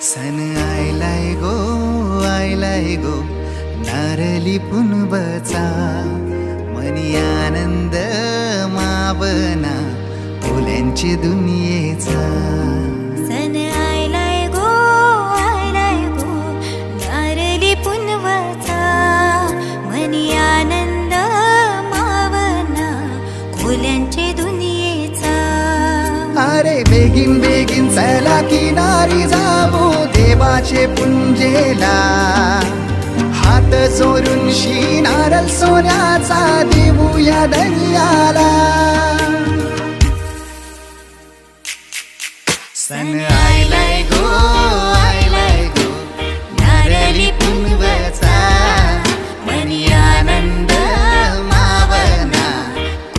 सन आयलाय गो नारली पुनवचा मनी आनंद मावना फुल्यांची दुनियेचा सन आयलाय गो नारली पुनवचा मनी आनंद मावना फुल्यांची दुनियेचा अरे बेगीन बेगीन चला किनारी जाऊ देवाचे पुंजेला हात चोरून नारळ सोन्याचा देऊया दर्याला